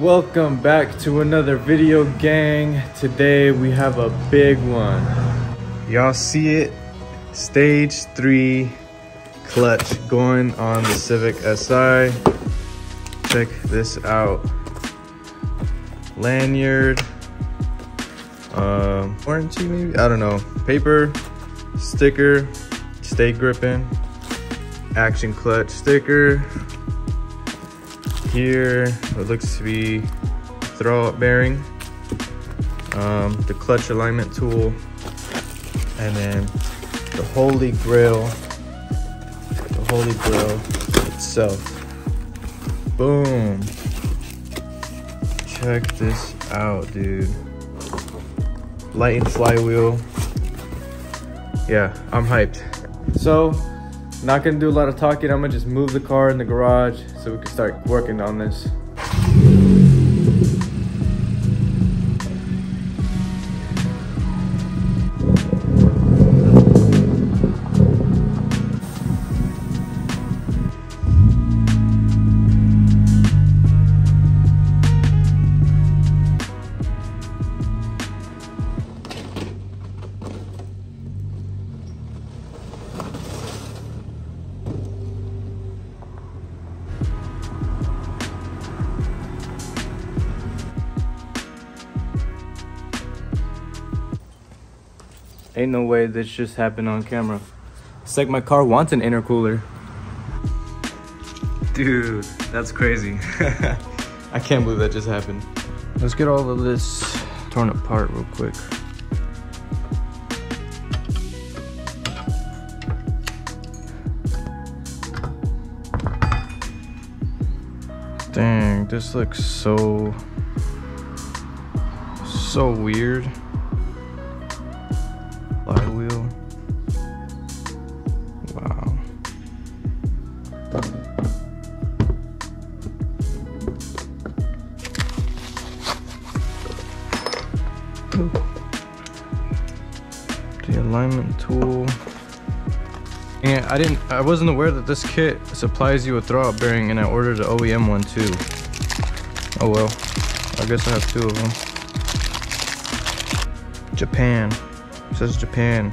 Welcome back to another video, gang. Today we have a big one. Y'all see it? Stage 3 clutch going on the Civic Si. Check this out. Lanyard, warranty maybe? I don't know. Paper, sticker, stay gripping, action clutch sticker. Here it looks to be throw-up bearing, the clutch alignment tool, and then the holy grail itself. Boom. Check this out, dude. Light and flywheel. Yeah, I'm hyped. So not gonna do a lot of talking. I'm gonna just move the car in the garage so we can start working on this. Ain't no way this just happened on camera. It's like my car wants an intercooler. Dude, that's crazy. I can't believe that just happened. Let's get all of this torn apart real quick. Dang, this looks so weird. Flywheel. Wow. The alignment tool. And I wasn't aware that this kit supplies you a throw-out bearing, and I ordered an OEM one too. Oh well, I guess I have 2 of them. Japan. It says Japan.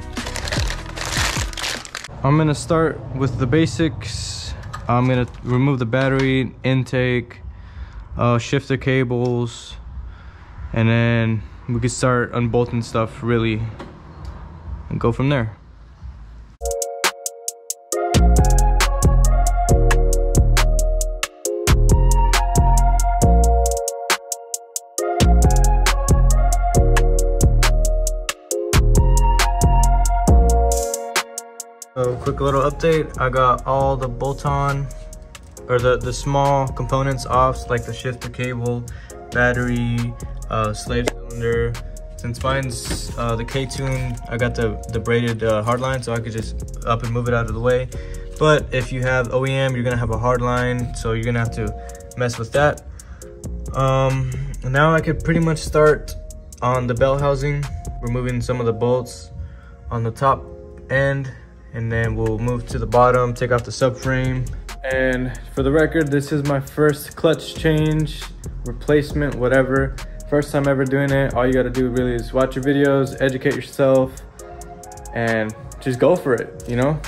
I'm gonna start with the basics. I'm gonna remove the battery, intake, shifter cables, and then we can start unbolting stuff really and go from there. So quick little update, I got all the bolt-on or the small components off, like the shifter cable, battery, slave cylinder. Since mine's the K-tune, I got the braided hardline, so I could just up and move it out of the way. But if you have OEM, you're gonna have a hardline, so you're gonna have to mess with that. Now I could pretty much start on the bell housing, removing some of the bolts on the top end, and then we'll move to the bottom, take off the subframe. And for the record, this is my first clutch change, replacement, whatever. First time ever doing it. All you gotta do really is watch your videos, educate yourself, and just go for it, you know?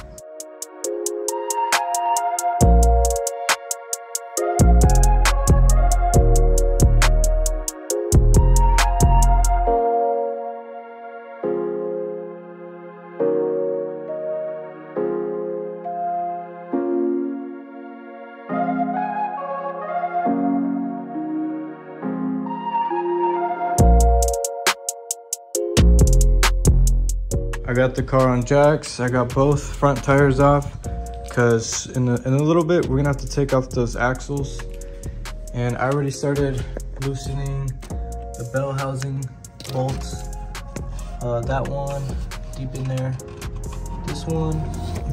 I got the car on jacks. I got both front tires off because in a little bit we're gonna have to take off those axles. And I already started loosening the bell housing bolts. That one deep in there. This one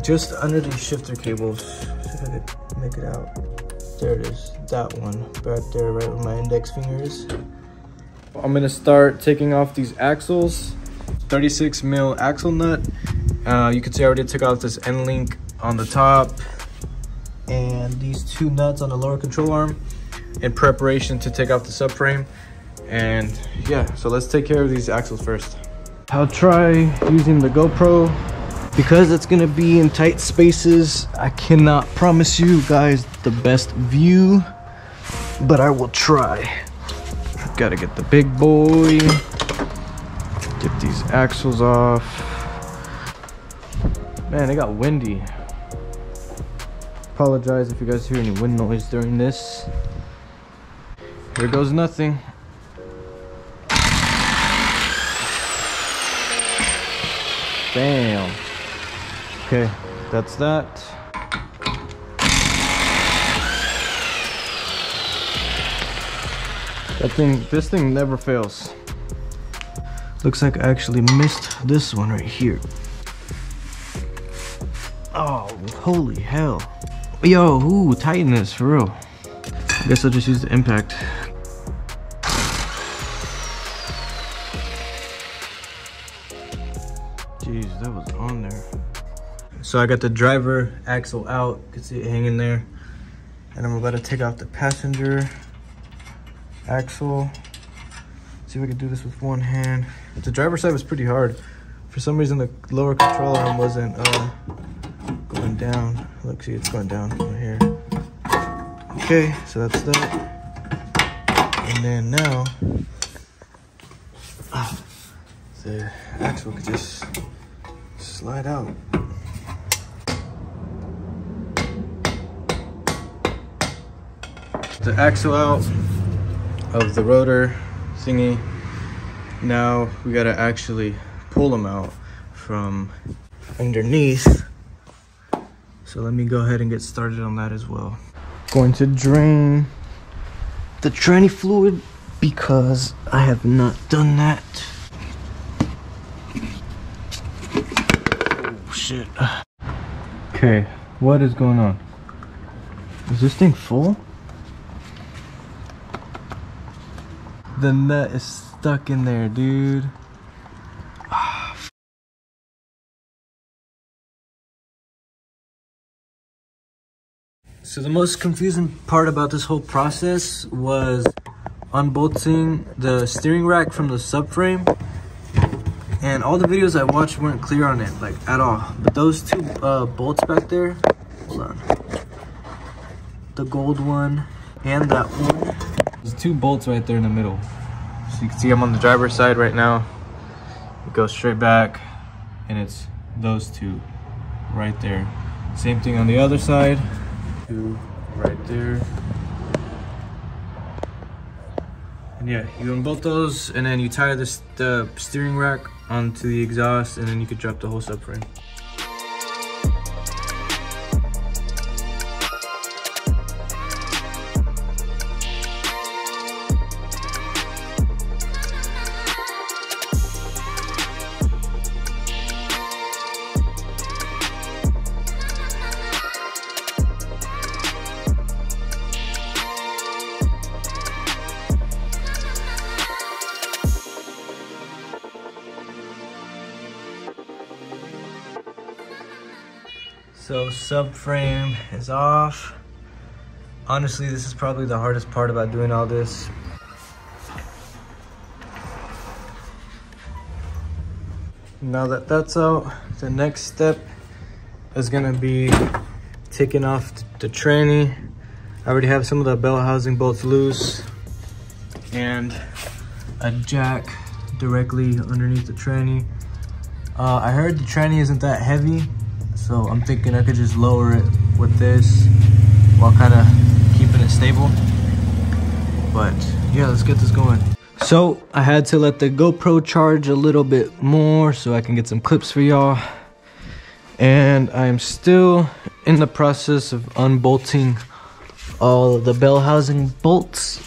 just under these shifter cables. See if I could make it out. There it is. That one right there, right where my index finger is. I'm gonna start taking off these axles. 36 mil axle nut. You can see I already took off this end link on the top and these 2 nuts on the lower control arm. in preparation to take off the subframe. And yeah, so let's take care of these axles first. I'll try using the GoPro. Because it's gonna be in tight spaces, I cannot promise you guys the best view, but I will try. Gotta get the big boy, get these axles off. Man, it got windy. Apologize if you guys hear any wind noise during this. Here goes nothing. Bam. Okay, that's that. This thing never fails. Looks like I actually missed this one right here. Oh, holy hell. Yo, ooh, tighten this for real. I guess I'll just use the impact. Jeez, that was on there. So I got the driver axle out, you can see it hanging there. And I'm about to take off the passenger axle. See if I can do this with one hand. The driver's side was pretty hard. For some reason the lower control arm wasn't going down. Look, see, it's going down right here. Okay, so that's that. And then now, the axle could just slide out. The axle out of the rotor thingy. Now we gotta actually pull them out from underneath. So let me go ahead and get started on that as well. Going to drain the tranny fluid because I have not done that. Oh shit. Okay, what is going on? Is this thing full? The nut is stuck in there, dude. So the most confusing part about this whole process was unbolting the steering rack from the subframe. And all the videos I watched weren't clear on it, like at all. But those two bolts back there, hold on. The gold one and that one. There's two bolts right there in the middle. So you can see I'm on the driver's side right now. It goes straight back and it's those two right there. Same thing on the other side. Two right there. And yeah, you unbolt those and then you tie the steering rack onto the exhaust and then you could drop the whole subframe. So subframe is off. Honestly, this is probably the hardest part about doing all this. Now that that's out, the next step is gonna be taking off the tranny. I already have some of the bell housing bolts loose and a jack directly underneath the tranny. I heard the tranny isn't that heavy, so I'm thinking I could just lower it with this while kind of keeping it stable. But yeah, let's get this going. So I had to let the GoPro charge a little bit more so I can get some clips for y'all. And I'm still in the process of unbolting all of the bell housing bolts.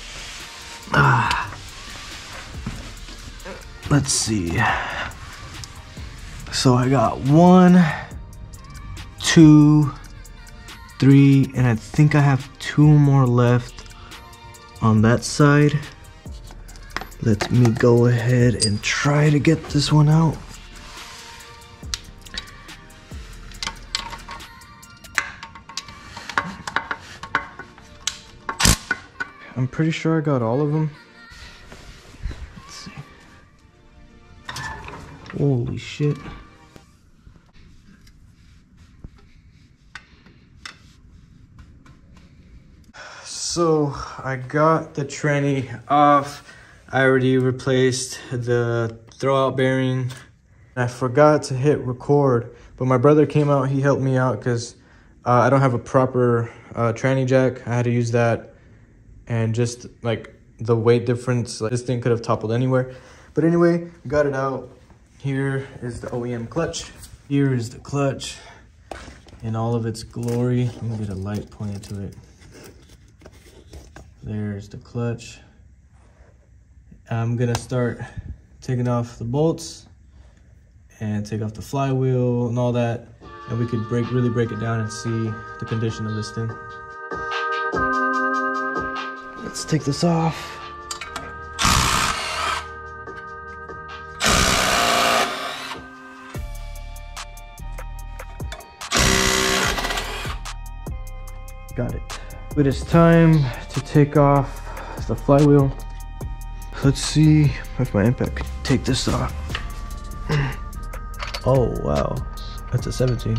Let's see. So I got 1, 2, 3, and I think I have 2 more left on that side. Let me go ahead and try to get this one out. I'm pretty sure I got all of them. Let's see. Holy shit. So I got the tranny off. I already replaced the throwout bearing. I forgot to hit record, but my brother came out. He helped me out because I don't have a proper tranny jack. I had to use that, and just like the weight difference, like, this thing could have toppled anywhere. But anyway, got it out. Here is the OEM clutch. Here is the clutch in all of its glory. Let me get a light pointed to it. There's the clutch. I'm gonna start taking off the bolts and take off the flywheel and all that, and we could really break it down and see the condition of this thing. Let's take this off. Got it. It is time to take off the flywheel. Let's see if my impact can take this off. Oh wow, that's a 17.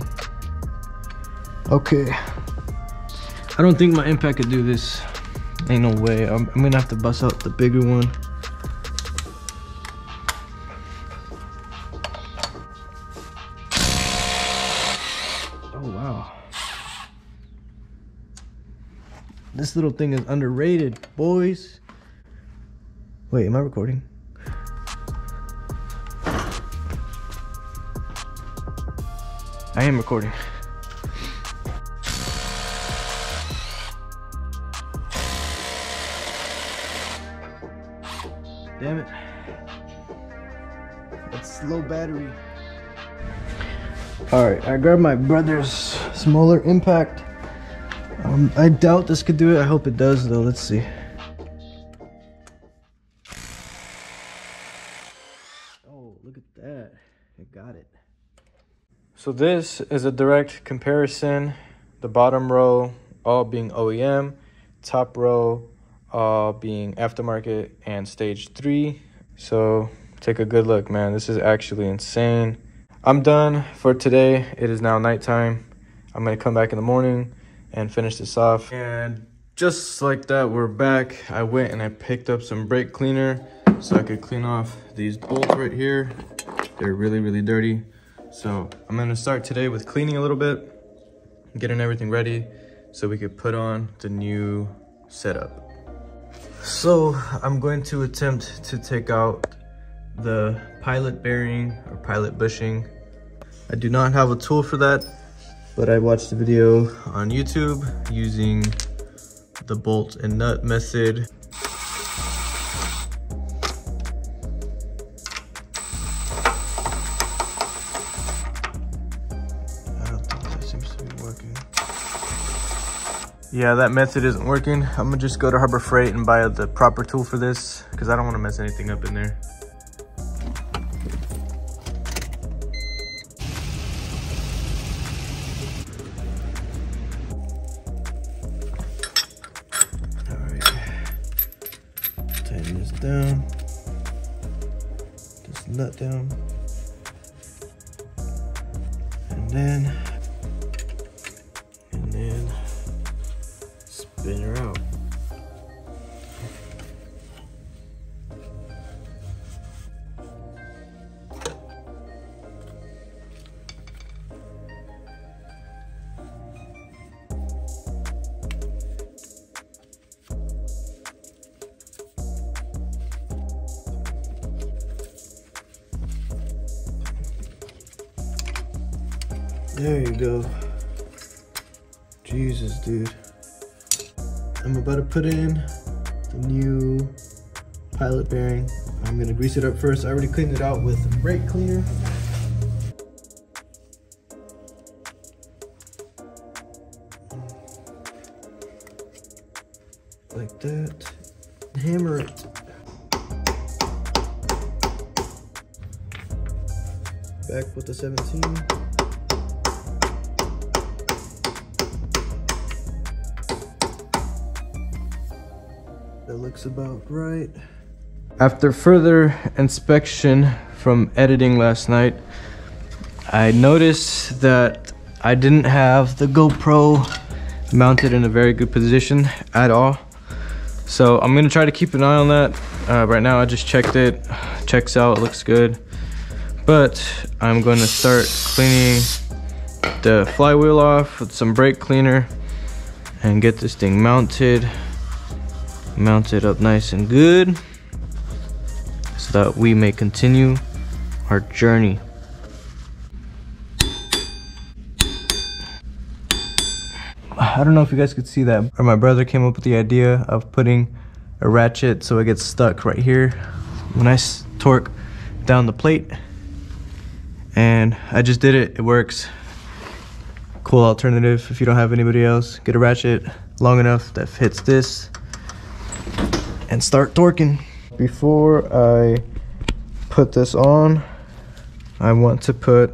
Okay, I don't think my impact could do this. Ain't no way. I'm gonna have to bust out the bigger one. Oh wow, this little thing is underrated, boys. Wait, am I recording? I am recording. Damn it. It's low battery. Alright, I grabbed my brother's smaller impact. I doubt this could do it. I hope it does though. Let's see. Oh, look at that. It got it. So this is a direct comparison. The bottom row all being OEM, top row all being aftermarket and stage 3. So take a good look, man. This is actually insane. I'm done for today. It is now nighttime. I'm gonna come back in the morning and finish this off. And just like that, we're back. I went and I picked up some brake cleaner so I could clean off these bolts right here. They're really dirty. So I'm gonna start today with cleaning a little bit, getting everything ready so we could put on the new setup. So I'm going to attempt to take out the pilot bearing or pilot bushing. I do not have a tool for that, but I watched the video on YouTube using the bolt and nut method. Yeah, that method isn't working. I'm gonna just go to Harbor Freight and buy the proper tool for this because I don't want to mess anything up in there. All right, tighten this down, this nut down, and then spin her out. There you go. Jesus, dude. I'm about to put in the new pilot bearing. I'm gonna grease it up first. I already cleaned it out with brake cleaner. Like that. Hammer it. Back with the 17. That looks about right. After further inspection from editing last night, I noticed that I didn't have the GoPro mounted in a very good position at all. So I'm gonna try to keep an eye on that. Right now I just checked it, checks out, looks good. But I'm gonna start cleaning the flywheel off with some brake cleaner and get this thing mounted up nice and good so that we may continue our journey. I don't know if you guys could see that, or my brother came up with the idea of putting a ratchet so it gets stuck right here when I torque down the plate, and I just did it. It works. Cool alternative if you don't have anybody else. Get a ratchet long enough that fits this and start torquing. Before I put this on, I want to put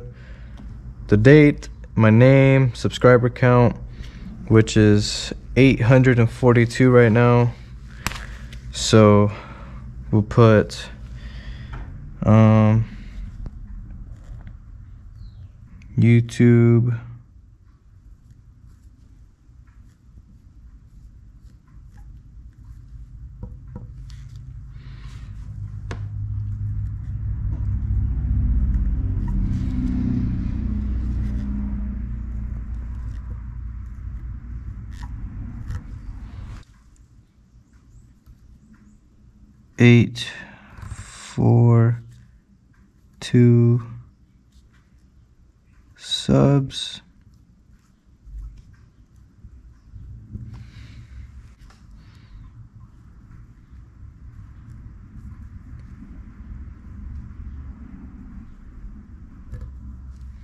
the date, my name, subscriber count, which is 842 right now. So we'll put YouTube eight, 4, 2 subs.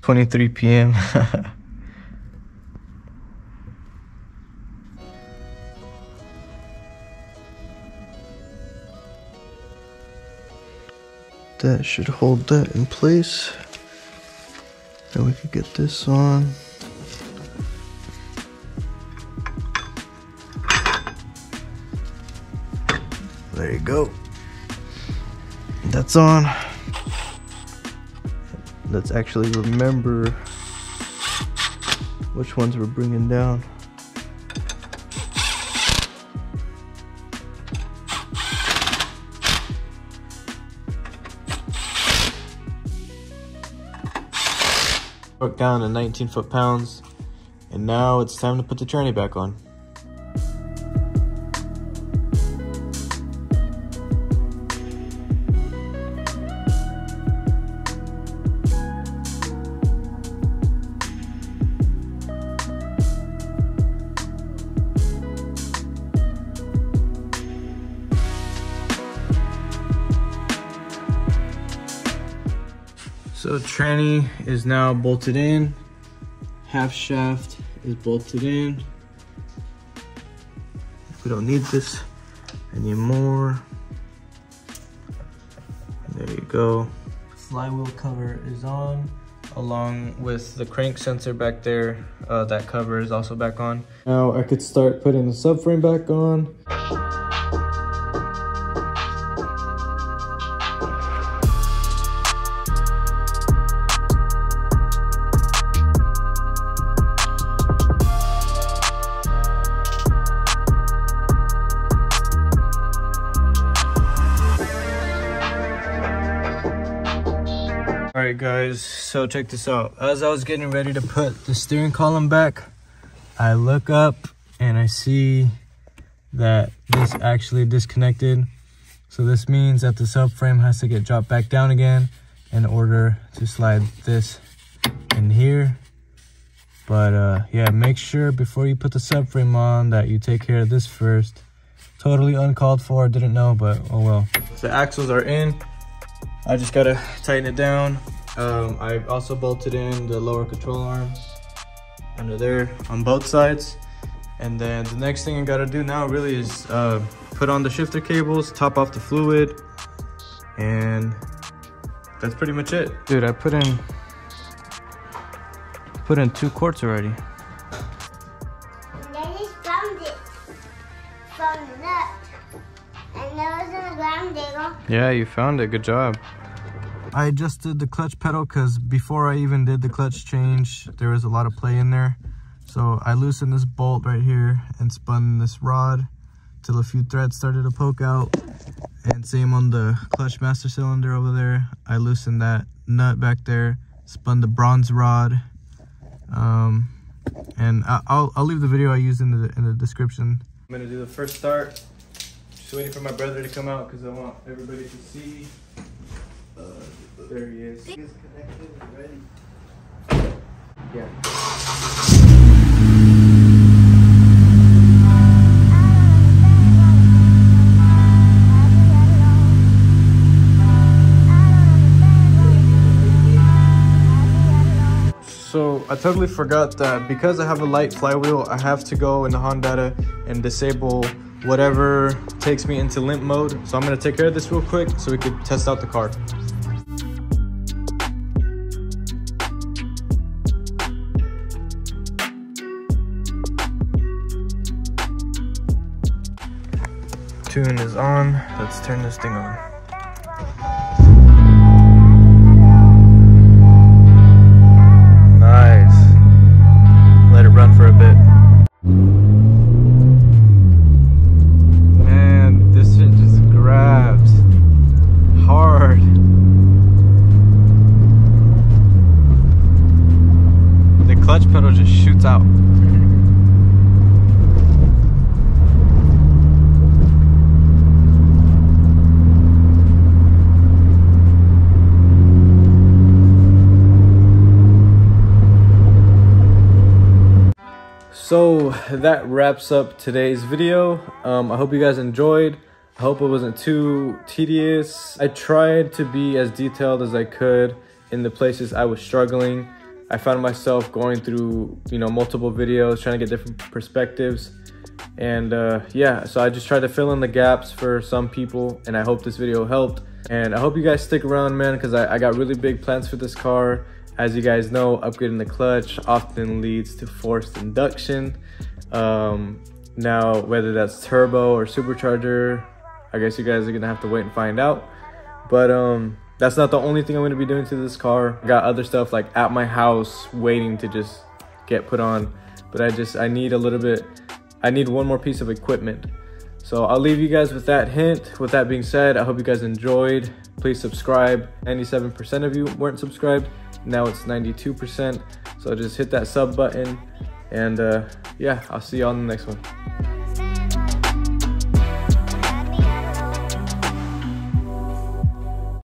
$23 p.m. That should hold that in place. Then we could get this on. There you go. That's on. Let's actually remember which ones we're bringing down. Broke down to 19 foot-pounds, and now it's time to put the tranny back on. So tranny is now bolted in, half shaft is bolted in. We don't need this anymore. There you go. Flywheel cover is on, along with the crank sensor back there. That cover is also back on. Now I could start putting the subframe back on. Alright guys, so check this out. As I was getting ready to put the steering column back, I look up and I see that this actually disconnected. So this means that the subframe has to get dropped back down again in order to slide this in here. But yeah, make sure before you put the subframe on that you take care of this first. Totally uncalled for, didn't know, but oh well. The axles are in. I just gotta tighten it down. I've also bolted in the lower control arms under there on both sides. And then the next thing I gotta do now really is put on the shifter cables, top off the fluid, and that's pretty much it. Dude, I put in 2 quarts already. And then it's found it from the nut. Yeah, you found it. Good job. I adjusted the clutch pedal because before I even did the clutch change, there was a lot of play in there. So I loosened this bolt right here and spun this rod till a few threads started to poke out. And same on the clutch master cylinder over there. I loosened that nut back there, spun the bronze rod. And I'll leave the video I used in the description. I'm gonna do the first start. Just waiting for my brother to come out because I want everybody to see. There he is. He is connected and ready. Yeah. So I totally forgot that because I have a light flywheel, I have to go into Honda and disable whatever takes me into limp mode. So I'm gonna take care of this real quick so we can test out the car. Tune is on. Let's turn this thing on. Nice. Let it run for a bit. Man, this shit just grabs hard. The clutch pedal just shoots out. So that wraps up today's video. I hope you guys enjoyed. I hope it wasn't too tedious. I tried to be as detailed as I could in the places I was struggling. I found myself going through, multiple videos, trying to get different perspectives. And yeah, so I just tried to fill in the gaps for some people, and I hope this video helped. And I hope you guys stick around, man, because I got really big plans for this car. As you guys know, upgrading the clutch often leads to forced induction. Now, whether that's turbo or supercharger, I guess you guys are gonna have to wait and find out. But that's not the only thing I'm gonna be doing to this car. I got other stuff like at my house waiting to just get put on. But I need a little bit, I need one more piece of equipment. So I'll leave you guys with that hint. With that being said, I hope you guys enjoyed. Please subscribe. 97% of you weren't subscribed. Now it's 92%. So just hit that sub button. And yeah, I'll see you on the next one.